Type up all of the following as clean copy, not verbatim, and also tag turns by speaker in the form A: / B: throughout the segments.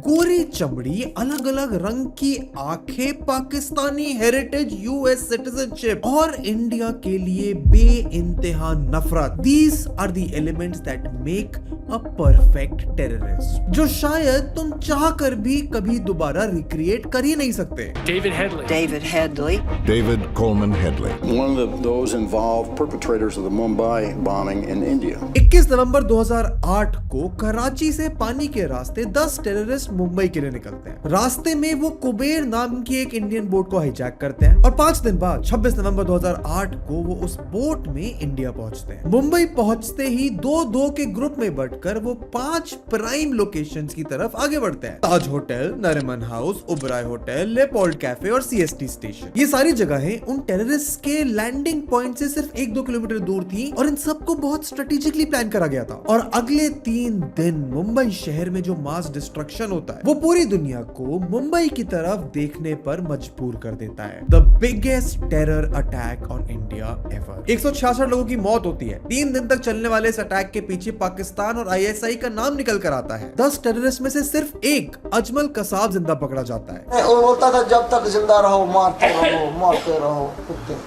A: गोरी चमड़ी, अलग अलग रंग की आंखें, पाकिस्तानी हेरिटेज, यूएस सिटीजनशिप और इंडिया के लिए बेइंतहा नफरत। These are the elements that make a perfect terrorist, जो शायद तुम चाह कर भी कभी दोबारा रिक्रिएट कर ही नहीं सकते।
B: David Headley.
C: David Coleman Headley.
D: One of those involved perpetrators of the Mumbai bombing in India.
A: 21 नवंबर 2008 को कराची से पानी के रास्ते 10 टेररिस्ट मुंबई के लिए निकलते हैं। रास्ते में वो कुबेर नाम की एक इंडियन बोट को हाईजैक करते हैं और 5 दिन बाद 26 नवंबर 2008 को वो उस बोट में इंडिया पहुंचते हैं। मुंबई पहुंचते ही दो के ग्रुप में बढ़कर वो 5 प्राइम लोकेशंस की तरफ आगे बढ़ते हैं। Taj hotel, Nariman house, Oberoi hotel, Leopold cafe और सीएसटी स्टेशन। ये सारी जगहें उन टेररिस्ट के लैंडिंग पॉइंट से सिर्फ 1-2 किलोमीटर दूर थी और इन सबको बहुत स्ट्रेटेजिकली प्लान करा गया था। और अगले 3 दिन मुंबई शहर में जो मास डिस्ट्रक्शन होता है वो पूरी दुनिया को मुंबई की तरफ देखने पर मजबूर कर देता है। The biggest terror attack on India ever. 166 लोगों की मौत होती है। 3 दिन तक चलने वाले इस अटैक के पीछे पाकिस्तान और आईएसआई का नाम निकल कर आता है। 10 टेररिस्ट में से सिर्फ एक अजमल कसाब जिंदा पकड़ा जाता है।
E: वो बोलता था जब तक जिंदा रहो मारते रहो कुत्ते।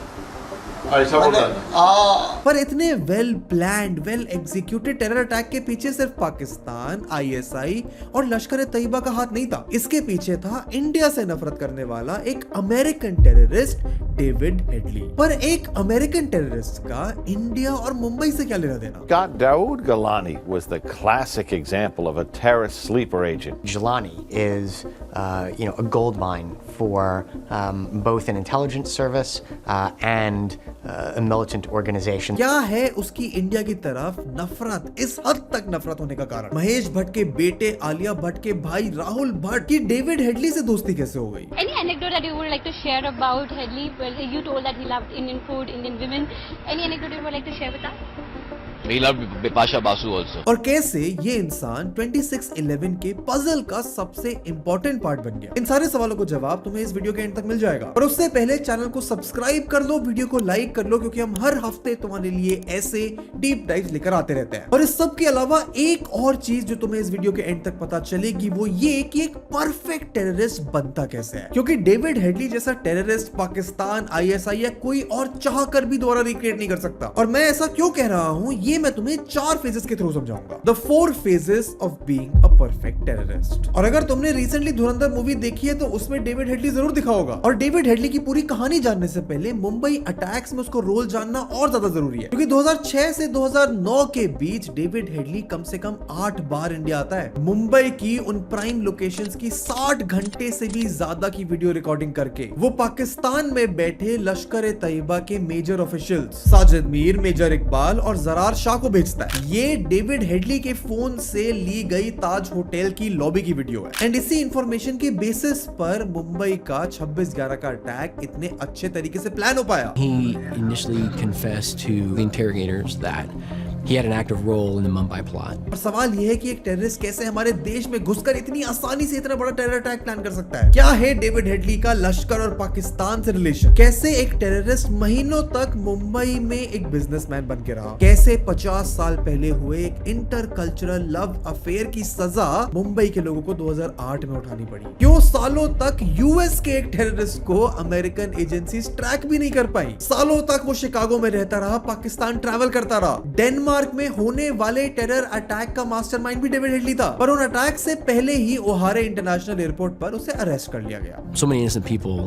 A: पर इतने well planned, well executed terror attack के पीछे सिर्फ पाकिस्तान, आईएसआई और लश्कर तैयबा का हाथ नहीं था। इसके पीछे था इंडिया से नफरत करने वाला एक अमेरिकन टेररिस्ट डेविड हेडली। पर एक अमेरिकन टेररिस्ट का इंडिया और मुंबई से क्या लेना देना?
F: Scott Daoud Gilani was the classic example of a terrorist sleeper agent.
G: Gilani is, a gold mine for both an intelligence service and a militant organization.
A: क्या है उसकी इंडिया की तरफ नफरत, इस हद तक नफरत होने का कारण? महेश भट्ट के बेटे आलिया भट्ट के भाई राहुल भट्ट की डेविड हेडली से दोस्ती कैसे हो गई?
H: Any anecdote that you would like to share about Headley? Well, you told that he loved Indian food, Indian women. Any anecdote you would like to share with us?
I: He loved Bipasha Basu also.
A: और कैसे ये इंसान 2611 के puzzle का सबसे important part बन गया? इन सारे सवालों को जवाब तुम्हें इस वीडियो के एंड तक मिल जाएगा। और उससे पहले चैनल को सब्सक्राइब कर लो, वीडियो को लाइक कर लो, क्योंकि हम हर हफ्ते तुम्हारे लिए ऐसे डीप डाइव्स लेकर आते रहते हैं। और इस सब के अलावा एक और चीज जो तुम्हें इस वीडियो के एंड तक पता चलेगी वो ये कि एक परफेक्ट टेररिस्ट बनता कैसे है। क्योंकि डेविड हेडली जैसा टेररिस्ट पाकिस्तान, आईएसआई या कोई और चाह कर भी दोबारा रिक्रिएट नहीं कर सकता। और मैं ऐसा क्यों कह रहा हूं ये मैं तुम्हें 4 फेजेस के थ्रू समझाऊंगा। The 4 phases of being a perfect terrorist. और अगर तुमने रिसेंटली धुरंधर मूवी देखी है तो उसमें डेविड हेडली जरूर दिखा होगा। और डेविड हेडली की पूरी कहानी जानने से पहले मुंबई अटैक्स में उसको रोल जानना और ज्यादा जरूरी है, क्योंकि 2006 से 2009 के बीच डेविड हेडली कम से कम 8 बार इंडिया आता है। मुंबई की उन प्राइम लोकेशंस की 60 घंटे से भी ज्यादा की वीडियो रिकॉर्डिंग करके वो पाकिस्तान में बैठे लश्कर तैयबा के major officials Sajid Mir, major Iqbal और जरार शाह को भेजता है। ये डेविड हेडली के फोन से ली गई ताज होटल की लॉबी की वीडियो है। एंड इसी इंफॉर्मेशन के बेसिस पर मुंबई का 26/11 का अटैक इतने अच्छे तरीके से प्लान हो पाया।
J: He initially confessed to the interrogators that he had an active role in the Mumbai plot.
A: और सवाल यह है कि एक टेररिस्ट कैसे हमारे देश में घुसकर इतनी आसानी से इतना बड़ा टेरर अटैक प्लान कर सकता है? क्या है डेविड हेडली का लश्कर और पाकिस्तान से रिलेशन? कैसे एक टेररिस्ट महीनों तक मुंबई में एक बिजनेसमैन बन के रहा? कैसे 50 साल पहले हुए एक इंटर कल्चरल लव अफेयर की सजा मुंबई के लोगों को 2008 में उठानी पड़ी? क्यों सालों तक यूएस के एक टेररिस्ट को अमेरिकन एजेंसी ट्रैक भी नहीं कर पाई? सालों तक वो शिकागो में रहता रहा, पाकिस्तान ट्रैवल करता रहा। डेनमार्क में होने वाले टेरर अटैक का मास्टरमाइंड भी डेविड हेडली था, पर उन अटैक से पहले ही ओहारे इंटरनेशनल एयरपोर्ट पर उसे अरेस्ट कर लिया गया।
J: So many innocent people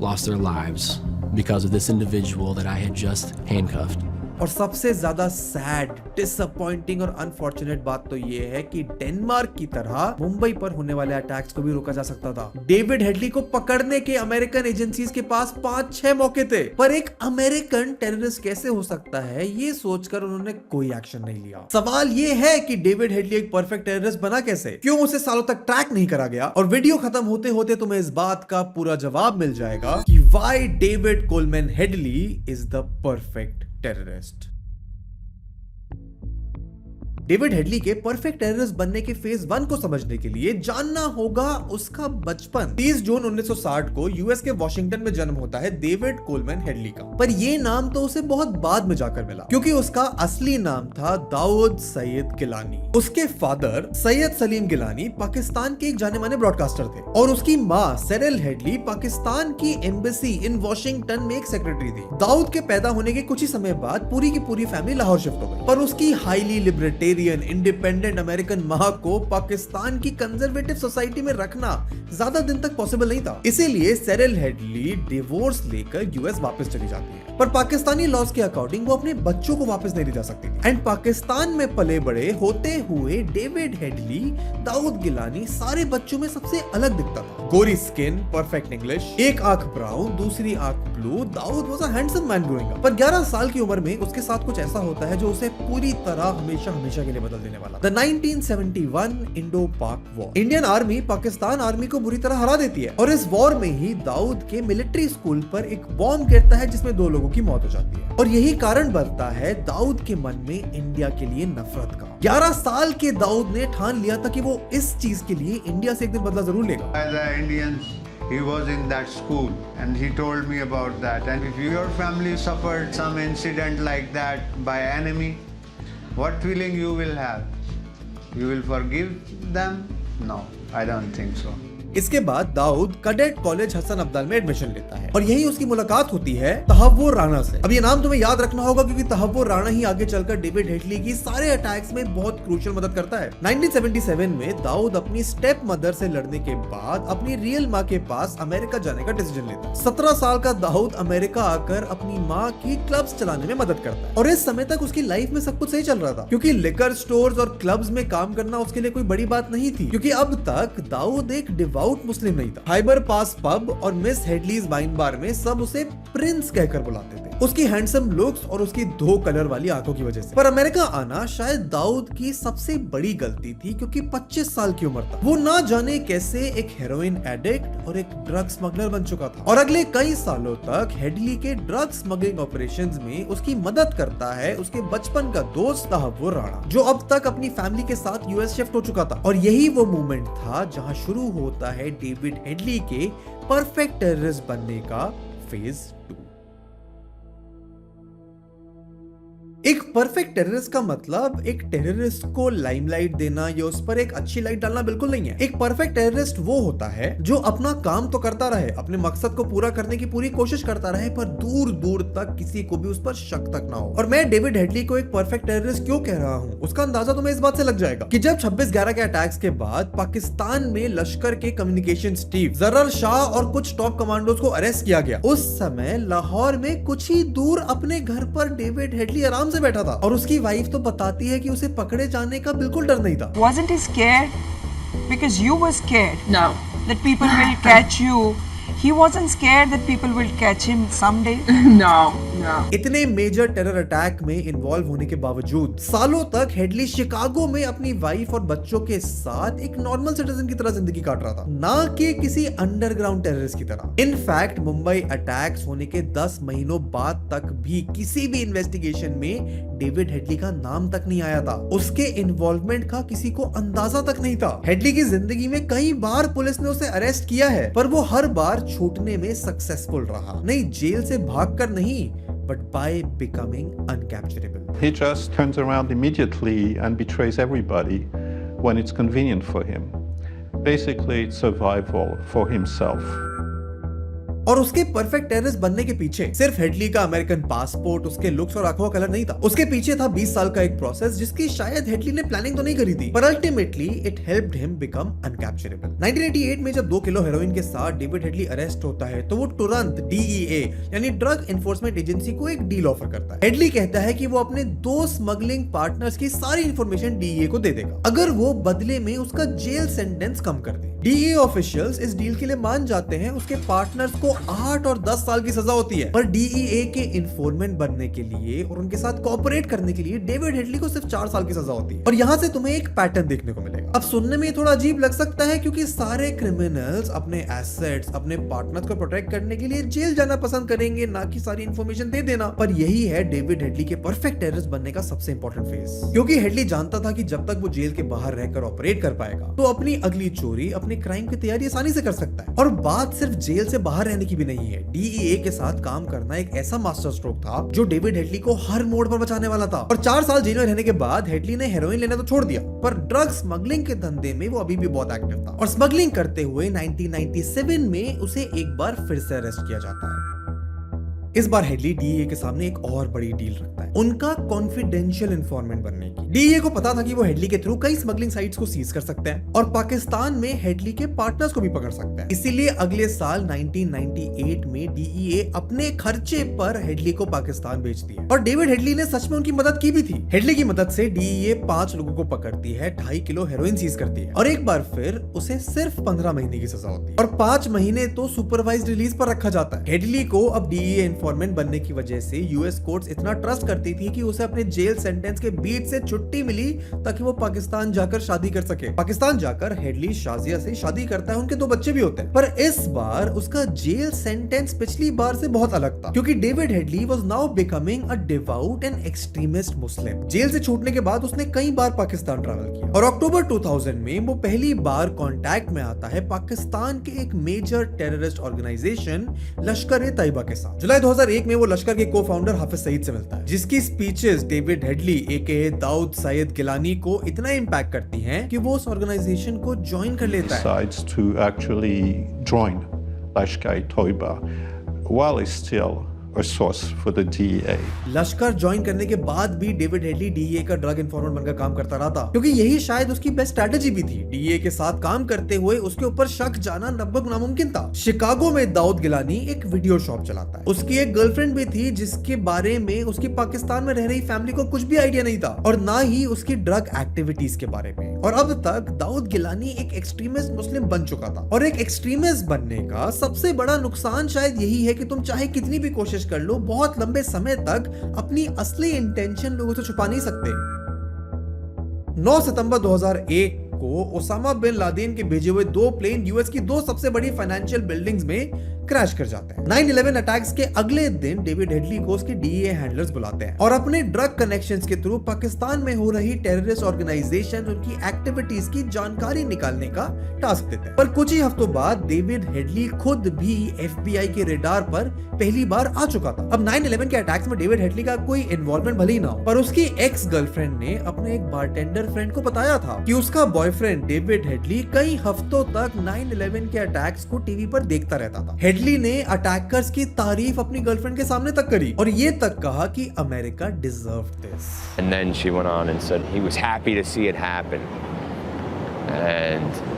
J: lost their lives because of this individual that I had just handcuffed.
A: और सबसे ज्यादा सैड, डिसअपॉइंटिंग और अनफॉर्चुनेट बात तो ये है कि डेनमार्क की तरह मुंबई पर होने वाले अटैक्स को भी रोका जा सकता था। डेविड हेडली को पकड़ने के अमेरिकन एजेंसीज के पास 5-6 मौके थे, पर एक अमेरिकन टेररिस्ट कैसे हो सकता है ये सोचकर उन्होंने कोई एक्शन नहीं लिया। सवाल ये है कि डेविड हेडली एक परफेक्ट टेररिस्ट बना कैसे? क्यों उसे सालों तक ट्रैक नहीं करा गया? और वीडियो खत्म होते होते तुम्हें इस बात का पूरा जवाब मिल जाएगा कि why David Coleman Headley is the perfect terrorist. David Headley के परफेक्ट टेररिस्ट बनने के फेज 1 को समझने के लिए जानना होगा उसका बचपन। 30 जून 1960 को यूएस के वॉशिंगटन में जन्म होता है डेविड कोलमैन हेडली का, पर ये नाम तो उसे बहुत बाद में जाकर मिला, क्योंकि उसका असली नाम था दाऊद सईद गिलानी। उसके फादर सैयद सलीम गिलानी पाकिस्तान के एक जाने माने ब्रॉडकास्टर थे और उसकी माँ सेरेल हेडली पाकिस्तान की एम्बेसी इन वॉशिंगटन में एक सेक्रेटरी थी। दाऊद के पैदा होने के कुछ ही समय बाद पूरी की पूरी फैमिली लाहौर शिफ्ट हो गई, पर उसकी हाईली लिबर्टेरियन इंडिपेंडेंट अमेरिकन माँ को पाकिस्तान की कंजर्वेटिव सोसाइटी में रखना ज्यादा दिन तक पॉसिबल नहीं था। इसीलिए सेरेल हेडली डिवोर्स लेकर यूएस वापस चली जाती है, पर पाकिस्तानी लॉज के अकॉर्डिंग वो अपने बच्चों को वापस नहीं ले जा सकती थी। एंड पाकिस्तान में पले बड़े होते हुए डेविड हेडली दाऊद गिलानी सारे बच्चों में सबसे अलग दिखता था। गोरी स्किन, परफेक्ट इंग्लिश, एक आंख ब्राउन, दूसरी आंख blue. Daood was a handsome man growing up, पर 11 साल की उम्र में उसके साथ कुछ ऐसा होता है जो उसे पूरी तरह हमेशा हमेशा के लिए बदल देने वाला। द 1971 इंडो पाक war. Indian army Pakistan army को बुरी तरह हरा देती है और इस वॉर में ही दाऊद के मिलिट्री स्कूल पर एक बॉम्ब गिरता है जिसमें 2 लोगों की मौत हो जाती है और यही कारण बनता है दाऊद के मन में इंडिया के लिए नफरत का। 11 साल के दाऊद ने ठान लिया था कि वो इस चीज के लिए इंडिया से एक दिन बदला जरूर लेगा।
B: As an Indian, he was in that school and he told me about that. And if your family suffered some incident like that by enemy, what feeling you will have? You will forgive them? No, I don't think so.
A: इसके बाद Dawood cadet college Hasan Abdal में admission लेता है और यही उसकी मुलाकात होती है तहव्वुर राणा से। अब ये नाम तुम्हें याद रखना होगा क्योंकि तहव्वुर राणा ही आगे चलकर डेविड हेडली की सारे अटैक्स में बहुत क्रूशियल मदद करता है। 1977 में दाऊद अपनी स्टेप मदर से लड़ने के बाद अपनी रियल माँ के पास अमेरिका जाने का डिसीजन लेता है। 17 साल का दाऊद अमेरिका आकर अपनी माँ की क्लब्स चलाने में मदद करता है और इस समय तक उसकी लाइफ में सब कुछ सही चल रहा था, क्योंकि लिकर स्टोर्स और क्लब्स में काम करना उसके लिए कोई बड़ी बात नहीं थी, क्योंकि अब तक दाऊद एक डिवाउट मुस्लिम नहीं था। हाइबर पास पब और मिस हेडलीज वाइन बार में सब उसे प्रिंस कहकर बुलाते थे, उसकी हैंडसम लुक्स और उसकी 2 कलर वाली आंखों की वजह से। पर अमेरिका आना शायद दाऊद की सबसे बड़ी गलती थी, क्योंकि 25 साल की उम्र था वो ना जाने कैसे एक हेरोइन एडिक्ट और एक ड्रग स्मगलर बन चुका था और अगले कई सालों तक हेडली के ड्रग स्मगलिंग ऑपरेशंस में उसकी मदद करता है उसके बचपन का दोस्त तहव्वुर राणा, जो अब तक अपनी फैमिली के साथ यूएस शिफ्ट हो चुका था। और यही वो मोमेंट था जहां शुरू होता है डेविड हेडली के परफेक्ट टेररिस्ट बनने का फेज 2। एक परफेक्ट टेररिस्ट का मतलब एक टेररिस्ट को लाइमलाइट देना या उस पर एक अच्छी लाइट डालना बिल्कुल नहीं है। एक परफेक्ट टेररिस्ट वो होता है जो अपना काम तो करता रहे, अपने मकसद को पूरा करने की पूरी कोशिश करता रहे, पर दूर दूर तक किसी को भी उस पर शक तक ना हो। और मैं डेविड हेडली को एक परफेक्ट टेररिस्ट क्यों कह रहा हूँ उसका अंदाजा तुम्हें इस बात से लग जाएगा कि जब 26/11 के अटैक्स के बाद पाकिस्तान में लश्कर के कम्युनिकेशन चीफ जरर शाह और कुछ टॉप कमांडोज को अरेस्ट किया गया, उस समय लाहौर में कुछ ही दूर अपने घर पर डेविड हेडली आराम से बैठा था और उसकी वाइफ तो बताती है कि उसे पकड़े जाने का बिल्कुल डर नहीं था।
K: Wasn't he scared? Because you were scared. No. That people will catch you. He wasn't scared that people will catch him someday. No, no.
A: इतने मेजर टेरर अटैक में इन्वॉल्व होने के बावजूद सालों तक हेडली शिकागो में अपनी वाइफ और बच्चों के साथ एक नॉर्मल सिटीजन की तरह जिंदगी काट रहा था, ना कि किसी अंडरग्राउंड टेररिस्ट की तरह। इनफैक्ट मुंबई अटैक्स होने के 10 महीनों बाद तक भी किसी भी इन्वेस्टिगेशन में डेविड हेडली का नाम तक नहीं आया था, उसके इन्वॉल्वमेंट का किसी को अंदाजा तक नहीं था। हेडली की जिंदगी में कई बार पुलिस ने उसे अरेस्ट किया है, पर वो हर बार छूटने में सक्सेसफुल रहा, नहीं जेल से भागकर नहीं, but by becoming uncapturable.
L: He just turns around immediately and betrays everybody when it's convenient for him. Basically, it's survival for himself.
A: और उसके परफेक्ट टेररिस्ट बनने के पीछे सिर्फ हेडली का अमेरिकन पासपोर्ट, उसके लुक्स और आंखों का कलर नहीं था, उसके पीछे था 20 साल का एक प्रोसेस जिसकी शायद हेडली ने प्लानिंग तो नहीं करी थी, पर ultimately it helped him become uncapturable. 1988 में जब 2 किलो हेरोइन के साथ डेविड हेडली अरेस्ट होता है तो वो तुरंत DEA यानी ड्रग एनफोर्समेंट एजेंसी को एक डील ऑफर करता है। हेडली कहता है कि वो अपने 2 स्मगलिंग पार्टनर्स की सारी इंफॉर्मेशन DEA को दे देगा अगर वो बदले में उसका जेल सेंटेंस कम कर दे। DEA ऑफिशियल्स इस डील के लिए मान जाते हैं, उसके पार्टनर्स को 8 और 10 साल की सजा होती है। पर DEA के इन्फॉर्मेंट बनने के लिए और उनके साथ कोऑपरेट करने के लिए डेविड हेडली को सिर्फ 4 साल की सजा होती है। और यहाँ से तुम्हें एक पैटर्न देखने को मिलेगा। अब सुनने में थोड़ा अजीब लग सकता है क्योंकि सारे क्रिमिनल्स अपने एसेट्स, अपने पार्टनर्स को प्रोटेक्ट करने के लिए जेल जाना पसंद करेंगे, ना कि सारी इंफॉर्मेशन दे देना। पर यही है डेविड हेडली के परफेक्ट टेररिस्ट बनने का सबसे इंपॉर्टेंट फेज, क्योंकि हेडली जानता था कि जब तक वो जेल के बाहर रहकर ऑपरेट कर पाएगा तो अपनी अगली चोरी, अपने क्राइम की तैयारी आसानी से कर सकता है। और बात सिर्फ जेल से बाहर रहने की भी नहीं है। DEA के साथ काम करना एक ऐसा मास्टर स्ट्रोक था जो डेविड हेडली को हर मोड़ पर बचाने वाला था। और 4 साल जेल में रहने के बाद हेडली ने हेरोइन लेना तो छोड़ दिया, पर ड्रग स्मगलिंग के धंधे में वो अभी भी बहुत एक्टिव था। और स्मगलिंग करते हुए 1997 में उसे एक बार फिर से अरेस्ट किया जाता है। इस बार हेडली DEA के सामने एक और बड़ी डील रखता है, उनका कॉन्फिडेंशियल इन्फॉर्मेंट बनने की। DEA को पता था कि वो हेडली के थ्रू कई स्मगलिंग साइट्स को सीज कर सकते हैं और पाकिस्तान में हेडली के पार्टनर्स को भी पकड़ सकते हैं। इसीलिए अगले साल 1998 में DEA अपने खर्चे पर हेडली को पाकिस्तान भेजती है। और डेविड हेडली ने सच में उनकी मदद की भी थी। हेडली की मदद से DEA 5 लोगों को पकड़ती है, 2.5 किलो हेरोइन सीज करती है और एक बार फिर उसे सिर्फ 15 महीने की सजा होती है और 5 महीने तो सुपरवाइज्ड रिलीज पर रखा जाता है। हेडली को अब DEA इन्फॉर्मेंट बनने की वजह से यूएस कोर्ट्स इतना ट्रस्ट करती थी कि उसे अपने जेल सेंटेंस के बीच से छुट्टी मिली ताकि वो पाकिस्तान जाकर शादी कर सके। पाकिस्तान जाकर हेडली शाजिया से शादी करता है, उनके 2 बच्चे भी होते हैं। पर इस बार उसका जेल सेंटेंस पिछली बार से बहुत अलग था, क्योंकि David Headley was now becoming a devout and extremist Muslim. Jail से छूटने के बाद उसने कई बार पाकिस्तान ट्रैवल किया और अक्टूबर 2000 में वो पहली बार कांटेक्ट में आता है पाकिस्तान के एक मेजर टेररिस्ट ऑर्गेनाइजेशन लश्कर-ए-तैयबा के साथ। जुलाई 2001 में वो लश्कर के को-फाउंडर हाफिज सईद से मिलता है, जिसकी स्पीचेस डेविड हेडली एके दाऊद सईद गिलानी को इतना इम्पैक्ट करती हैं कि वो उस ऑर्गेनाइजेशन को ज्वाइन कर लेता है।
L: Decides to actually join Lashkar-e-Taiba while he's still a source for the DEA.
A: Lashkar join करने के बाद भी डेविड हेडली DEA का ड्रग इन्फॉर्मेंट बनकर काम करता रहा था, क्योंकि यही शायद उसकी बेस्ट स्ट्रेटेजी भी थी। DEA के साथ काम करते हुए उसके ऊपर शक जाना लगभग नामुमकिन था। शिकागो में दाऊद गिलानी एक वीडियो शॉप चलाता है। उसकी एक गर्लफ्रेंड भी थी जिसके बारे में उसकी पाकिस्तान में रह रही फैमिली को कुछ भी आइडिया नहीं था और ना ही उसकी ड्रग एक्टिविटीज के बारे में। और अब तक दाऊद गिलानी एक एक्सट्रीमिस्ट मुस्लिम बन चुका था और एक एक्सट्रीमिस्ट बनने का सबसे बड़ा नुकसान शायद यही है कि तुम चाहे कितनी भी कोशिश कर लो, बहुत लंबे समय तक अपनी असली इंटेंशन लोगों से छुपा नहीं सकते। 9 सितंबर 2001 को ओसामा बिन लादेन के भेजे हुए 2 प्लेन यूएस की 2 सबसे बड़ी फाइनेंशियल बिल्डिंग्स में क्रैश कर जाते हैं। 9/11 अटैक्स के अगले दिन डेविड हेडली को उसके DEA हैंडलर्स बुलाते हैं और अपने ड्रग कनेक्शंस के थ्रू पाकिस्तान में हो रही टेररिस्ट ऑर्गेनाइजेशन, उनकी एक्टिविटीज की जानकारी निकालने का टास्क देते हैं। पर कुछ ही हफ्तों बाद डेविड हेडली खुद भी FBI के रेडार पर पहली बार आ चुका था। अब 9/11 के अटैक्स में डेविड हेडली का कोई इन्वॉल्वमेंट भले ही ना हो, पर उसकी एक्स गर्लफ्रेंड ने अपने एक बारटेंडर फ्रेंड को बताया था कि उसका बॉयफ्रेंड डेविड हेडली कई हफ्तों तक 9/11 के अटैक्स को टीवी पर देखता रहता था। हेडली ने अटैकर्स की तारीफ अपनी गर्लफ्रेंड के सामने तक करी और ये तक कहा कि America deserved this.
M: And then she went on and said he was happy to see it happen. And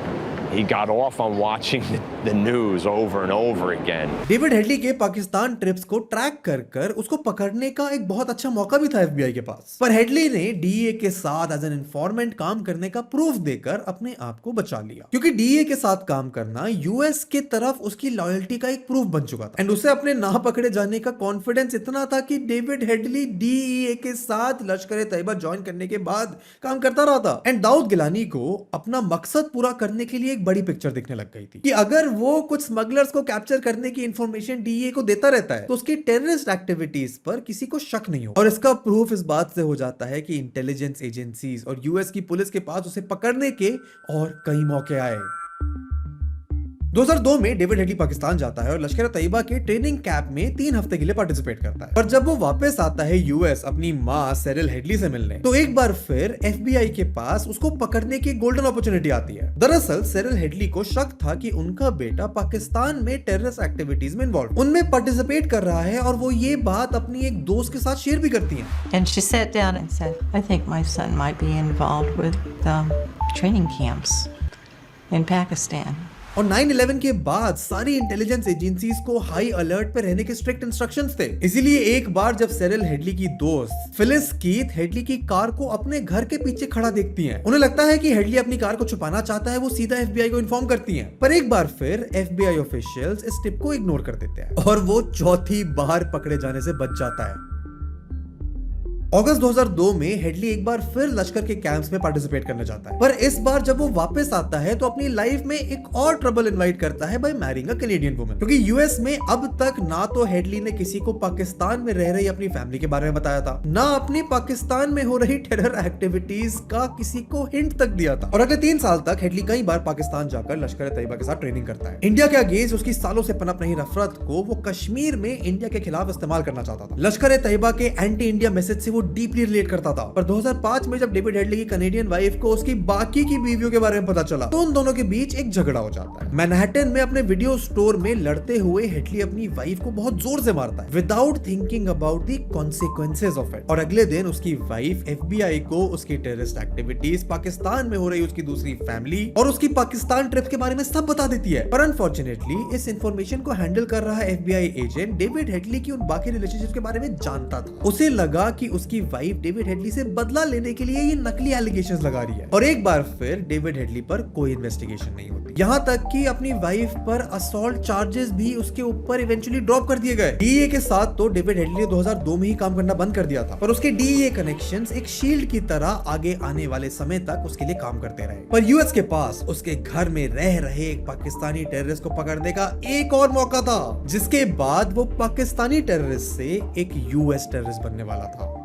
M: he got off on watching the news over and over again.
A: David Headley के Pakistan trips को track कर उसको पकड़ने का एक बहुत अच्छा मौका भी था FBI के पास, पर हेडली ने DEA के साथ एज एन इन्फॉर्मेंट काम करने का प्रूफ देकर अपने आप को बचा लिया, क्योंकि DEA के साथ काम करना यूएस के तरफ उसकी लॉयल्टी का एक प्रूफ बन चुका था एंड उसे अपने ना पकड़े जाने का कॉन्फिडेंस इतना था कि डेविड हेडली DEA के साथ लश्कर-ए-तैयबा ज्वाइन करने के बाद काम करता रहा था। एंड दाऊद गिलानी को अपना मकसद पूरा करने के लिए एक बड़ी पिक्चर दिखने लग गई थी कि अगर वो कुछ स्मगलर्स को कैप्चर करने की इंफॉर्मेशन DEA को देता रहता है तो उसकी टेररिस्ट एक्टिविटीज पर किसी को शक नहीं हो। और इसका प्रूफ इस बात से हो जाता है कि इंटेलिजेंस एजेंसीज और यूएस की पुलिस के पास उसे पकड़ने के और कई मौके आए। 2002 में डेविड हेडली पाकिस्तान जाता है और लश्कर-ए-तैयबा के ट्रेनिंग कैंप में 3 हफ्ते के लिए पार्टिसिपेट करता है। पर जब वो वापस आता है यूएस अपनी माँ सेरिल हेडली से मिलने, तो एक बार फिर FBI के पास उसको पकड़ने की गोल्डन अपॉर्चुनिटी आती है। दरअसल सेरिल हेडली को शक था कि उनका बेटा पाकिस्तान में टेररिस्ट एक्टिविटीज में इन्वॉल्व, उनमें पार्टिसिपेट कर रहा है और वो ये बात अपनी एक दोस्त के साथ शेयर भी करती है।
N: And she sat down and said, I think my son might be involved with training camps in Pakistan.
A: और 9/11 के बाद सारी इंटेलिजेंस एजेंसीज को हाई अलर्ट पे रहने के स्ट्रिक्ट इंस्ट्रक्शंस थे। इसीलिए एक बार जब सेरिल हेडली की दोस्त फिलिस कीथ हेडली की कार को अपने घर के पीछे खड़ा देखती हैं, उन्हें लगता है कि हेडली अपनी कार को छुपाना चाहता है, वो सीधा FBI को इन्फॉर्म करती हैं। पर एक बार फिर FBI ऑफिशियल्स इस टिप को इग्नोर कर देते हैं और वो चौथी बार पकड़े जाने से बच जाता है। अगस्त 2002 में हेडली एक बार फिर लश्कर के कैंप्स में पार्टिसिपेट करने जाता है, पर इस बार जब वो वापस आता है तो अपनी लाइफ में एक और ट्रबल इनवाइट करता है by marrying a Canadian woman. क्योंकि यूएस में अब तक ना तो हेडली ने किसी को पाकिस्तान में रह रही अपनी फैमिली के बारे में बताया था, ना अपनी पाकिस्तान में हो रही टेरर एक्टिविटीज का किसी को हिंट तक दिया था। और अगले 3 साल तक हेडली कई बार पाकिस्तान जाकर लश्कर तैयबा के साथ ट्रेनिंग करता है। इंडिया के अगेंस्ट उसकी सालों से पनप रही नफरत को वो कश्मीर में इंडिया के खिलाफ इस्तेमाल करना चाहता था। लश्कर तैयबा के एंटी इंडिया मैसेज से वो डीपली रिलेट करता था। पर 2005 में जब डेविड हेडली की कनेडियन वाइफ को उसकी बाकी की बीवियों के बारे में पता चला तो उन दोनों के बीच एक झगड़ा हो जाता है। मैनहट्टन में अपने वीडियो स्टोर में लड़ते हुए हेडली अपनी वाइफ को बहुत जोर से मारता है without thinking about the consequences of it. और अगले दिन उसकी वाइफ FBI को उसकी टेररिस्ट एक्टिविटीज, पाकिस्तान में हो रही उसकी दूसरी फैमिली और उसकी पाकिस्तान ट्रिप के बारे में सब बता देती है। पर अनफॉर्चुनेटली इस इंफॉर्मेशन को हैंडल कर रहा FBI एजेंट डेविड हेडली की उन बाकी रिलेशनशिप के बारे में जानता था। उसे लगा कि उसकी वाइफ डेविड हेडली से बदला लेने के लिए ये नकली एलिगेशंस लगा रही है और एक बार फिर डेविड हेडली पर कोई इन्वेस्टिगेशन नहीं होती। यहाँ तक कि अपनी वाइफ पर असॉल्ट चार्जेस भी उसके ऊपर इवेंचुअली ड्रॉप कर दिए गए। DEA के साथ तो डेविड हेडली ने 2002 में ही काम करना बंद कर दिया था, पर उसके DEA कनेक्शंस एक शील्ड की तरह आगे आने वाले समय तक उसके लिए काम करते रहे। पर यूएस के पास उसके घर में रह रहे एक पाकिस्तानी टेररिस्ट को पकड़ने का एक और मौका था, जिसके बाद वो पाकिस्तानी टेररिस्ट से एक US टेररिस्ट बनने वाला था।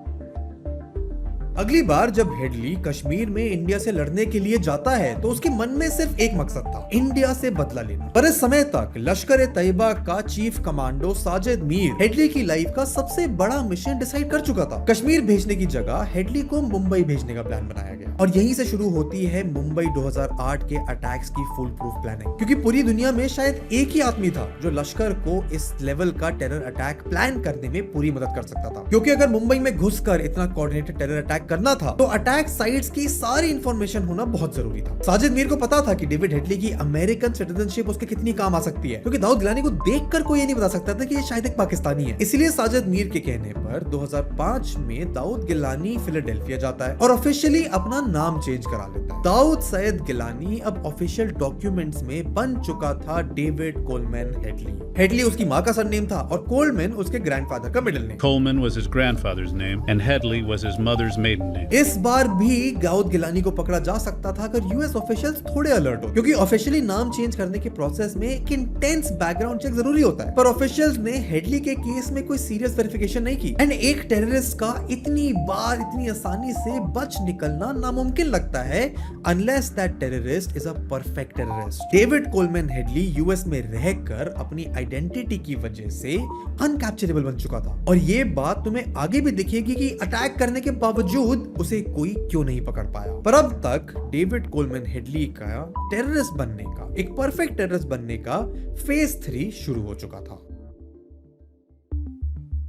A: अगली बार जब हेडली कश्मीर में इंडिया से लड़ने के लिए जाता है तो उसके मन में सिर्फ एक मकसद था, इंडिया से बदला लेना। पर इस समय तक लश्कर तैयबा का chief commando Sajid Mir Headley की लाइफ का सबसे बड़ा मिशन डिसाइड कर चुका था। कश्मीर भेजने की जगह हेडली को मुंबई भेजने का प्लान बनाया गया और यहीं से शुरू होती है मुंबई 2008 के अटैक्स की फुल प्रूफ प्लानिंग। क्योंकि पूरी दुनिया में शायद एक ही आदमी था जो लश्कर को इस लेवल का टेरर अटैक प्लान करने में पूरी मदद कर सकता था। क्योंकि अगर मुंबई में घुसकर इतना कोऑर्डिनेटेड टेरर अटैक करना था तो अटैक साइट्स की सारी इंफॉर्मेशन होना बहुत जरूरी था। साजिद मीर को पता था कि डेविड हेडली की अमेरिकन सिटीजनशिप उसके कितनी काम आ सकती है, क्योंकि दाऊद गिलानी को देखकर कोई ये नहीं बता सकता था कि ये शायद एक पाकिस्तानी है। इसलिए साजिद मीर के कहने पर 2005 में दाऊद गिलानी फिलाडेल्फिया जाता है और ऑफिशियली अपना नाम चेंज करा लेता है। दाऊद सैयद गिलानी अब ऑफिशियल डॉक्यूमेंट्स में बन चुका था डेविड कोलमैन हेडली। हेडली उसकी माँ का सरनेम था और कोलमैन उसके ग्रैंडफादर का middle name.
O: Coleman was his grandfather's name and Headley was his mother's maiden name.
A: इस बार भी दाऊद गिलानी को पकड़ा जा सकता था अगर यूएस ऑफिशियल्स थोड़े अलर्ट हो, क्योंकि ऑफिशियली नाम चेंज करने के प्रोसेस में एक इंटेंस बैकग्राउंड चेक जरूरी होता है। पर ऑफिशियल्स ने हेडली के केस में कोई सीरियस वेरिफिकेशन नहीं की एंड एक टेररिस्ट का इतनी बार इतनी आसानी से बच निकलना नामुमकिन लगता है unless that terrorist is a perfect terrorist. David Coleman Headley US में रहकर अपनी आइडेंटिटी की वजह से अनकैप्चरेबल बन चुका था और ये बात तुम्हें आगे भी दिखेगी कि अटैक करने के बावजूद उसे कोई क्यों नहीं पकड़ पाया। पर अब तक डेविड कोलमैन हेडली का टेररिस्ट बनने का, एक परफेक्ट टेररिस्ट बनने का फेज 3 शुरू हो चुका था।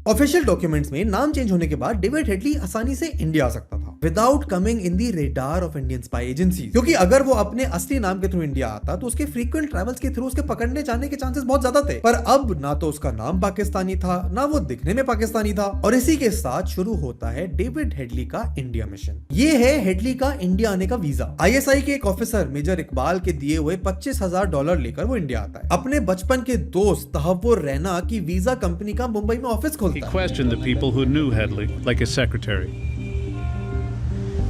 A: ऑफिशियल डॉक्यूमेंट्स में नाम चेंज होने के बाद डेविड हेडली आसानी से इंडिया आ सकता था without coming in the radar of Indian spy agency, क्योंकि अगर वो अपने असली नाम के थ्रू इंडिया आता तो उसके फ्रीक्वेंट ट्रैवल्स के थ्रू उसके पकड़ने जाने के चांसेस बहुत ज्यादा थे। पर अब ना तो उसका नाम पाकिस्तानी था, ना वो दिखने में पाकिस्तानी था और इसी के साथ शुरू होता है डेविड हेडली का इंडिया मिशन। ये है हेडली का इंडिया आने का वीजा। ISI के एक ऑफिसर मेजर इकबाल के दिए हुए $25,000 लेकर वो इंडिया आता है। अपने बचपन के दोस्त तहव्वुर रैना की वीजा कंपनी का मुंबई में ऑफिस खोलता है।
O: He questioned the people who knew Headley, like his secretary.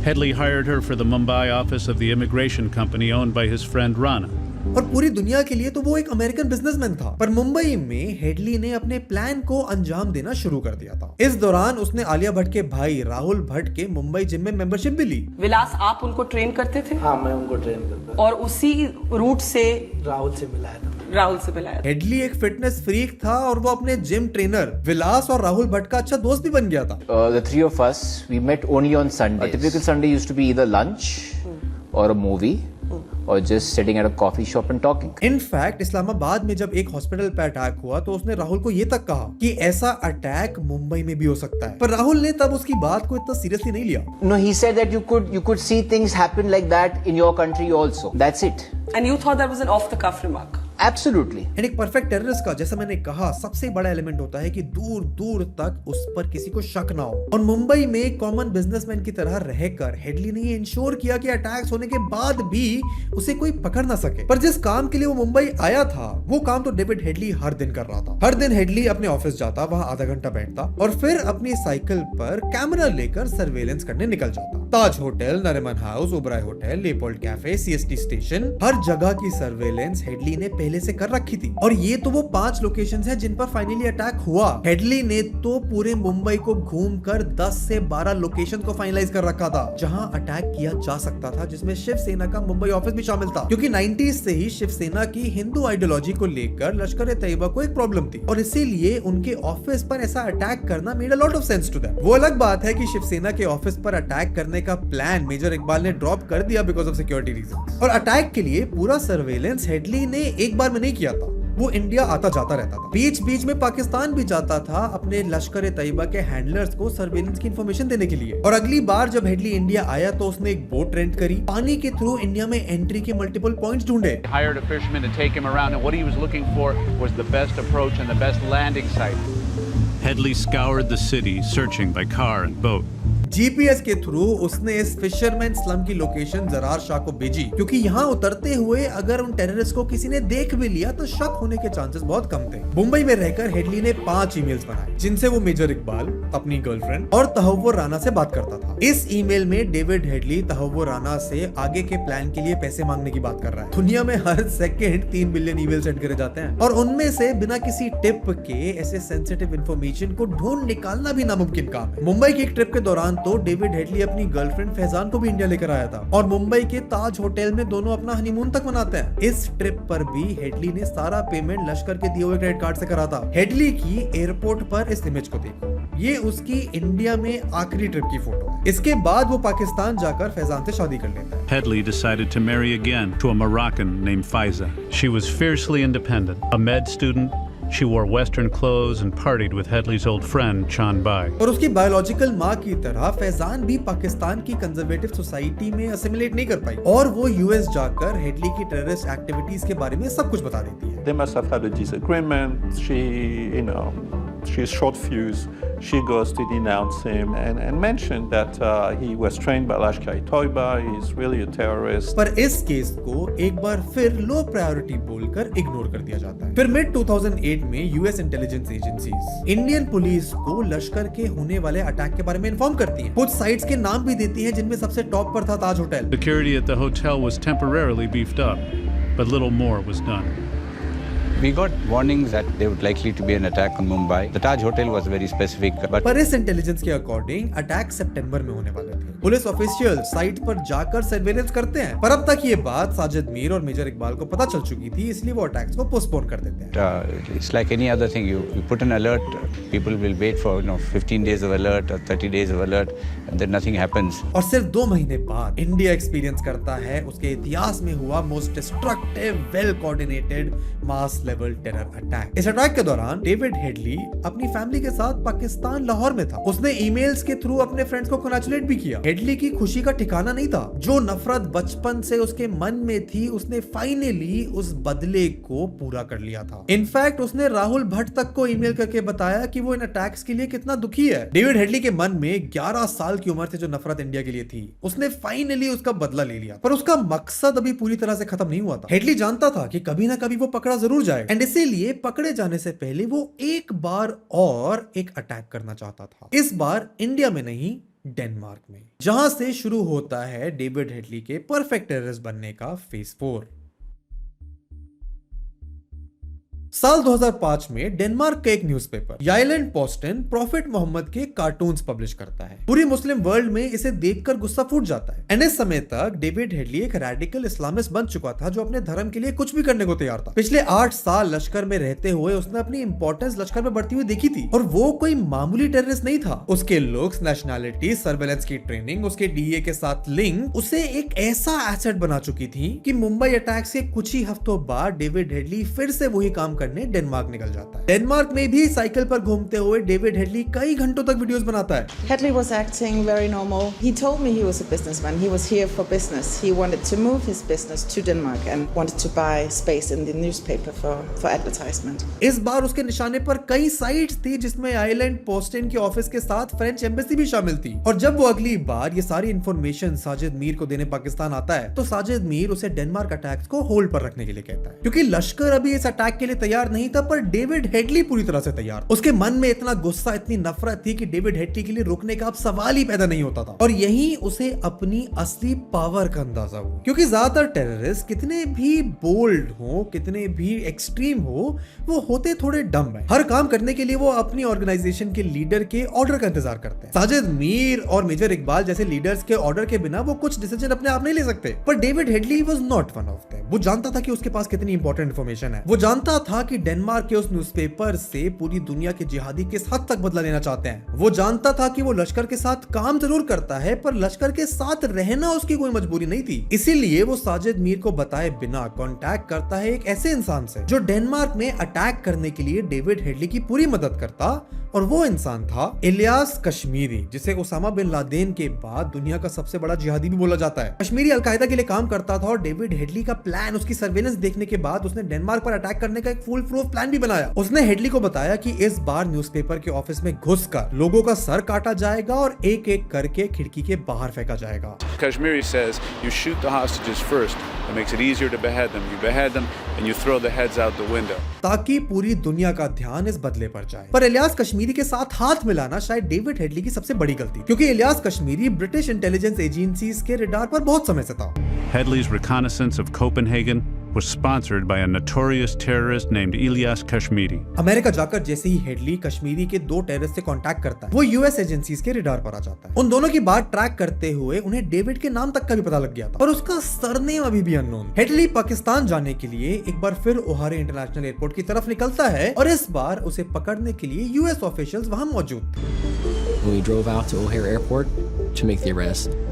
O: Headley hired her for the Mumbai office of the immigration company owned by his friend Rana.
A: और पूरी दुनिया के लिए तो वो एक अमेरिकन बिजनेसमैन था, पर मुंबई में हेडली ने अपने प्लान को अंजाम देना शुरू कर दिया था। इस दौरान उसने आलिया भट्ट के भाई राहुल भट्ट के मुंबई जिम में मेंबरशिप भी ली।
K: विलास, आप उनको ट्रेन करते थे?
E: हाँ, मैं उनको ट्रेन करता।
K: और उसी रूट से
E: राहुल से मिलाया था।
A: हेडली एक फिटनेस फ्रीक था और वो अपने जिम ट्रेनर विलास और राहुल भट्ट का अच्छा दोस्त भी बन गया था।
P: The three of us, we met only on Sundays. A typical Sunday used to be either lunch or a movie. or just sitting at a coffee shop and talking.
A: In fact, Islamabad में जब एक hospital पे attack हुआ तो उसने राहुल को ये तक कहा कि ऐसा अटैक मुंबई में भी हो सकता है, पर राहुल ने तब उसकी बात को इतना सीरियसली नहीं लिया।
P: No, he said that you could see things happen like that in your country also. That's it.
K: And you thought that was an off-the-cuff remark?
P: Absolutely.
A: And एक परफेक्ट टेररिस्ट का जैसा मैंने कहा सबसे बड़ा एलिमेंट होता है कि दूर दूर तक उस पर किसी को शक ना हो। और मुंबई में कॉमन बिजनेसमैन की तरह रहकर हेडली ने ये इंश्योर किया कि अटैक्स होने के बाद भी उसे कोई पकड़ ना सके। पर जिस काम के लिए वो मुंबई आया था वो काम तो डेविड हेडली हर दिन कर रहा था। हर दिन हेडली अपने ऑफिस जाता, वहां आधा घंटा बैठता और फिर अपनी साइकिल पर कैमरा लेकर सर्वेलेंस करने निकल जाता। Taj hotel, Nariman house, Oberoi hotel, Leopold cafe, CST station, हर जगह की सर्वेलेंस हेडली ने पहले से कर रखी थी। और ये तो वो 5 लोकेशंस हैं जिन पर फाइनली अटैक हुआ। हेडली ने तो पूरे मुंबई को घूमकर 10 से 12 लोकेशन को फाइनलाइज कर रखा था जहां अटैक किया जा सकता था, जिसमें शिवसेना का मुंबई ऑफिस भी शामिल था। क्योंकि 90s से ही शिवसेना की हिंदू आइडियोलॉजी को लेकर लश्कर-ए-तैयबा को एक प्रॉब्लम थी और इसीलिए उनके ऑफिस पर ऐसा अटैक करना made a lot of sense to them. वो अलग बात है कि शिवसेना के ऑफिस पर अटैक करने का प्लान मेजर इकबाल ने ड्रॉप कर दिया बिकॉज ऑफ सिक्योरिटी रीजंस। और अटैक के लिए पूरा सर्वेलेंस हेडली ने एक बार में नहीं किया था, वो इंडिया आता जाता रहता था। बीच बीच में पाकिस्तान भी जाता था अपने लश्कर-ए-तैयबा के हैंडलर्स को सर्वेलेंस की इंफॉर्मेशन देने के लिए। और अगली बार जब हेडली इंडिया आया तो उसने एक बोट रेंट करी, पानी के थ्रू इंडिया में एंट्री के मल्टीपल पॉइंट्स ढूंढे।
O: Hired a fisherman to take him around, and what he was looking for was the best approach and the best landing site. Headley scoured the city, searching by car and boat.
A: GPS के through उसने इस fisherman slum की location Zarar Shah को भेजी, क्योंकि यहाँ उतरते हुए अगर उन टेररिस्ट को किसी ने देख भी लिया तो शक होने के चांसेस बहुत कम थे। मुंबई में रहकर हेडली ने 5 ईमेल्स बनाए जिनसे वो मेजर इकबाल, अपनी गर्लफ्रेंड और तहव्वुर राना से बात करता था। इस ईमेल में डेविड हेडली तहव्वुर राना से आगे के प्लान के लिए पैसे मांगने की बात कर रहा है। दुनिया में हर सेकंड 3 बिलियन ईमेल सेंड करे जाते हैं और उनमें से बिना किसी टिप के ऐसे सेंसिटिव इंफॉर्मेशन को ढूंढ निकालना भी नामुमकिन काम है। मुंबई की एक ट्रिप के दौरान तो डेविड हेडली अपनी गर्लफ्रेंड फैजान को भी इंडिया लेकर आया था और मुंबई के ताज होटल में दोनों अपना हनीमून तक मनाते हैं। इस ट्रिप पर भी हेडली ने सारा पेमेंट लश्कर के दिए हुए क्रेडिट कार्ड से करा था। हेडली की एयरपोर्ट पर इस इमेज को देखो, ये उसकी इंडिया में आखिरी ट्रिप की फोटो है। इसके बाद वो पाकिस्तान जाकर फैजान से शादी कर लेता है।
O: Headley decided to marry again to a Moroccan named Faiza. She was fiercely independent, a med student. She wore Western clothes and partied with Headley's old friend Chanbai.
A: और उसकी बायोलॉजिकल माँ की तरह फैजान भी पाकिस्तान की कंजर्वेटिव सोसाइटी में assimilate नहीं कर पाई और वो यूएस जाकर हेडली की टेररिस्ट एक्टिविटीज के बारे में सब कुछ बता देती है।
L: They must have had a disagreement. She's short fused. She goes to denounce him and mention that he was trained by Lashkar-e-Taiba. He's really a terrorist.
A: पर इस केस को एक बार फिर लो प्रायोरिटी बोलकर इग्नोर कर दिया जाता है। फिर मिड 2008 में US intelligence agencies Indian police को लश्कर के होने वाले अटैक के बारे में इन्फॉर्म करती हैं। कुछ साइट्स के नाम भी देती हैं जिनमें सबसे टॉप पर था ताज hotel.
O: Security at the hotel was temporarily beefed up, but little more was done.
Q: We got warnings that there would likely to be an attack on Mumbai. The Taj Hotel was very specific.
A: पर इस intelligence के according attack सितंबर में होने वाले थे। Police official site पर जाकर surveillance करते हैं, पर अब तक ये बात साजिद मीर और मेजर इकबाल को पता चल चुकी थी, इसलिए वो अटैक्स को पोस्टपोन कर देते हैं।
Q: It's like any other thing. You put an alert, people will wait for 15 days of alert or 30 days of alert, and then nothing happens.
A: और सिर्फ 2 महीने बाद इंडिया एक्सपीरियंस करता है उसके इतिहास में हुआ most destructive, well coordinated mass level terror attack. इस अटैक के दौरान डेविड हेडली अपनी फैमिली के साथ पाकिस्तान लाहौर में था। उसने ईमेल्स के थ्रू अपने फ्रेंड्स को कांग्रेचुलेट भी किया। हेडली की खुशी का ठिकाना नहीं था। जो नफरत बचपन से उसके मन में थी उसने फाइनली उस बदले को पूरा कर लिया था। इनफैक्ट उसने राहुल भट्ट तक को ईमेल करके बताया कि वो इन अटैक्स के लिए कितना दुखी है। डेविड हेडली के मन में 11 साल की उम्र से जो नफरत इंडिया के लिए थी उसने फाइनली उसका बदला ले लिया, पर उसका मकसद अभी पूरी तरह से खत्म नहीं हुआ था। हेडली जानता था कि कभी ना कभी वो पकड़ा जरूर जाएगा एंड इसीलिए पकड़े जाने से पहले वो एक बार और एक अटैक करना चाहता था। इस बार इंडिया में नहीं, डेनमार्क में, जहां से शुरू होता है डेविड हेडली के परफेक्ट टेररिस्ट बनने का फेज 4। साल 2005 में डेनमार्क का एक न्यूज़पेपर याइलैंड पोस्टन प्रॉफिट मोहम्मद के कार्टून्स पब्लिश करता है। पूरी मुस्लिम वर्ल्ड में इसे देखकर गुस्सा फूट जाता है। एंड इस समय तक डेविड हेडली एक रेडिकल इस्लामिस्ट बन चुका था जो अपने धर्म के लिए कुछ भी करने को तैयार था। पिछले 8 साल लश्कर में रहते हुए उसने अपनी इंपॉर्टेंस लश्कर में बढ़ती हुई देखी थी और वो कोई मामूली टेररिस्ट नहीं था। उसके लुक्स, नेशनैलिटी, सर्वेलेंस की ट्रेनिंग, उसके डीए के साथ लिंक उसे एक ऐसा एसेट बना चुकी थी कि मुंबई अटैक्स के कुछ ही हफ्तों बाद डेविड हेडली फिर से वही काम करने डेनमार्क निकल जाता है। डेनमार्क में भी साइकिल पर घूमते हुए डेविड हेडली कई घंटों तक वीडियोस बनाता है।
R: Hedley was acting very normal. He told me he was a businessman. He was here for business. He wanted to move his business to Denmark and wanted to buy space in the newspaper for advertisement.
A: इस बार उसके निशाने पर कई sites थी जिसमें island posting के office के साथ फ्रेंच एम्बेसी भी शामिल थी। और जब वो अगली बार ये सारी इंफॉर्मेशन साजिद मीर को देने पाकिस्तान आता है तो साजिद मीर उसे डेनमार्क अटैक्स को होल्ड पर रखने के लिए कहता है, क्योंकि लश्कर अभी इस अटैक के लिए तैयार नहीं था, पर डेविड हेडली पूरी तरह से तैयार। उसके मन में इतना गुस्सा, इतनी नफरत थी कि डेविड हेडली के लिए रुकने का अब सवाल ही पैदा नहीं होता था। और यही उसे अपनी असली पावर का अंदाजा हुआ, क्योंकि ज्यादातर टेररिस्ट कितने भी बोल्ड हो, कितने भी एक्सट्रीम हो, वो होते थोड़े डम है। हर काम करने के लिए वो अपनी ऑर्गेनाइजेशन के लीडर के ऑर्डर का इंतजार करते हैं। साजिद मीर और मेजर इकबाल जैसे लीडर्स के ऑर्डर के बिना वो कुछ डिसीजन अपने आप नहीं ले सकते, पर David Headley was not one of them. वो जानता था कि उसके पास कितनी इंपॉर्टेंट इंफॉर्मेशन है। वो जानता था कि डेनमार्क के उस न्यूज़पेपर से पूरी दुनिया के जिहादी किस हद तक बदला लेना चाहते हैं। वो जानता था कि वो लश्कर के साथ काम जरूर करता है, पर लश्कर के साथ रहना उसकी कोई मजबूरी नहीं थी। इसीलिए वो साजिद मीर को बताए बिना कांटेक्ट करता है एक ऐसे इंसान से जो डेनमार्क में अटैक करने के लिए डेविड हेडली की पूरी मदद करता, और वो इंसान था इलियास कश्मीरी, जिसे ओसामा बिन लादेन के बाद दुनिया का सबसे बड़ा जिहादी भी बोला जाता है। कश्मीरी अलकायदा के लिए काम करता था और डेविड हेडली का प्लान, उसकी सर्वेलेंस देखने के बाद उसने डेनमार्क पर अटैक करने का एक फुल प्रूफ प्लान भी बनाया। उसने हेडली को बताया कि इस बार न्यूज़पेपर के ऑफिस में घुसकर लोगों का सर काटा जाएगा और एक एक करके खिड़की के बाहर फेंका जाएगा।
S: Kashmiri says you shoot the hostages first. It makes it easier to behead them. You behead them and you throw the heads out the window.
A: ताकि पूरी दुनिया का ध्यान इस बदले पर जाए। पर इलियास कश्मीरी के साथ हाथ मिलाना शायद डेविड हेडली की सबसे बड़ी गलती, क्योंकि Ilyas Kashmiri British intelligence agencies के रडार पर बहुत समय से था।
O: Headley's reconnaissance of Copenhagen was sponsored by a notorious terrorist named Ilyas Kashmiri.
A: America जाकर जैसे ही हेडली कश्मीरी के दो टेररिस्ट से कांटेक्ट करता है, वो यूएस एजेंसीज के रडार पर आ जाता है। उन दोनों की बात ट्रैक करते हुए उन्हें डेविड के नाम तक का भी पता लग गया था, पर उसका सरनेम अभी भी अननोन। हेडली पाकिस्तान जाने के लिए एक बार फिर ओहारे इंटरनेशनल एयरपोर्ट की तरफ निकलता है और इस बार उसे पकड़ने के लिए यूएस ऑफिशियल्स वहां मौजूद थे।
J: We drove out to O'Hare Airport to make the arrest.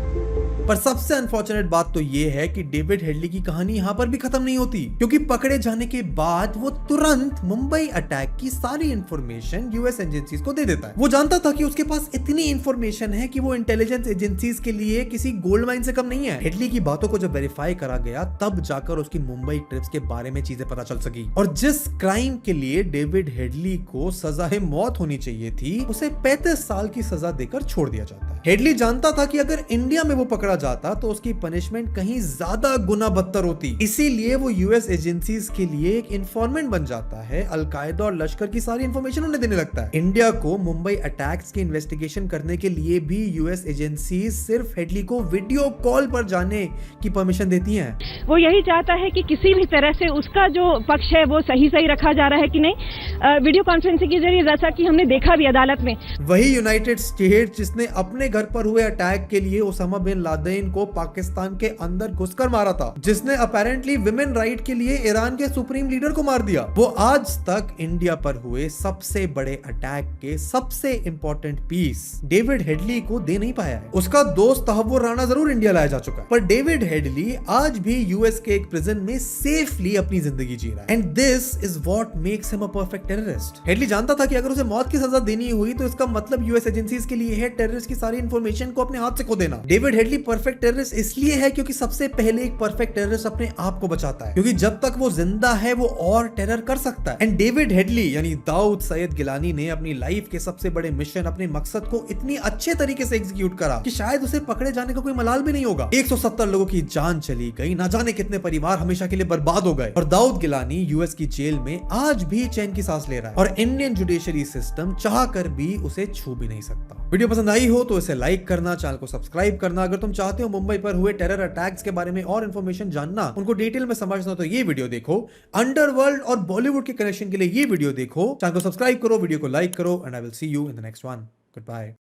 A: पर सबसे अनफॉर्चुनेट बात तो ये है कि डेविड हेडली की कहानी यहाँ पर भी खत्म नहीं होती, क्योंकि पकड़े जाने के बाद वो तुरंत मुंबई अटैक की सारी इंफॉर्मेशन यूएस एजेंसीज को दे देता है। वो जानता था कि उसके पास इतनी इंफॉर्मेशन है कि वो इंटेलिजेंस एजेंसीज के लिए किसी गोल्ड माइन से कम नहीं है। हेडली की बातों को जब वेरीफाई करा गया, तब जाकर उसकी मुंबई ट्रिप्स के बारे में चीजें पता चल सकी, और जिस क्राइम के लिए डेविड हेडली को सजाए मौत होनी चाहिए थी, उसे 35 साल की सजा देकर छोड़ दिया जाता है। हेडली जानता था कि अगर इंडिया में वो पकड़ा जाता तो उसकी पनिशमेंट कहीं ज्यादा गुना बदतर होती, इसीलिए वो यूएस एजेंसीज के लिए एक इन्फॉर्मेंट बन जाता है। अलकायदा और लश्कर की सारी इंफॉर्मेशन उन्हें देने लगता है। इंडिया को मुंबई अटैक्स की इन्वेस्टिगेशन करने के लिए भी यूएस एजेंसीज सिर्फ हेडली को वीडियो कॉल पर जाने की परमिशन देती हैं।
T: वो यही चाहता है कि किसी भी तरह से उसका जो पक्ष है वो सही रखा जा रहा है कि नहीं, वीडियो कॉन्फ्रेंसिंग के जरिए, जैसा कि हमने देखा भी अदालत में।
A: वही यूनाइटेड स्टेट जिसने अपने घर पर हुए अटैक के लिए ओसामा बिन लादेन को पाकिस्तान के अंदर घुसकर मारा था, जिसने अपेरेंटली विमेन राइट के लिए ईरान के सुप्रीम लीडर को मार दिया, वो आज तक इंडिया पर हुए सबसे बड़े अटैक के सबसे इंपॉर्टेंट पीस डेविड हेडली को दे नहीं पाया है। उसका दोस्त तहव्वुर राणा जरूर इंडिया लाया जा चुका है, पर डेविड हेडली आज भी यूएस के एक प्रिजन में सेफली अपनी जिंदगी जी रहा है। And this is what makes him a perfect terrorist. Headley जानता था कि अगर उसे मौत की सजा देनी हुई तो इसका मतलब यूएस एजेंसीज के लिए है टेररिस्ट की सारी इंफॉर्मेशन को अपने हाथ से खो देना। डेविड हेडली परफेक्ट टेररिस्ट इसलिए है क्योंकि सबसे पहले एक परफेक्ट टेररिस्ट अपने आप को बचाता है, क्योंकि जब तक वो जिंदा है वो और टेरर कर सकता है। एंड डेविड हेडली यानी दाऊद सैयद गिलानी ने अपनी लाइफ के सबसे बड़े मिशन, अपने मकसद को इतनी अच्छे तरीके से एग्जीक्यूट करा कि शायद उसे पकड़े जाने का कोई मलाल भी नहीं होगा। 170 लोगों की जान चली गई, ना जाने कितने परिवार हमेशा के लिए बर्बाद हो गए, और दाऊद गिलानी यूएस की जेल में आज भी चैन की सांस ले रहा है, और इंडियन जुडिशरी सिस्टम चाह कर भी उसे छू भी नहीं सकता। वीडियो पसंद आई हो तो इसे लाइक करना, चैनल को सब्सक्राइब करना। अगर तुम चाहते हो मुंबई पर हुए टेरर अटैक्स के बारे में और इंफॉर्मेशन जानना, उनको डिटेल में समझना, तो ये वीडियो देखो। अंडरवर्ल्ड और बॉलीवुड के कनेक्शन के लिए ये वीडियो देखो। चैनल को सब्सक्राइब करो, वीडियो को लाइक करो, and I will see you in the next one. Good bye.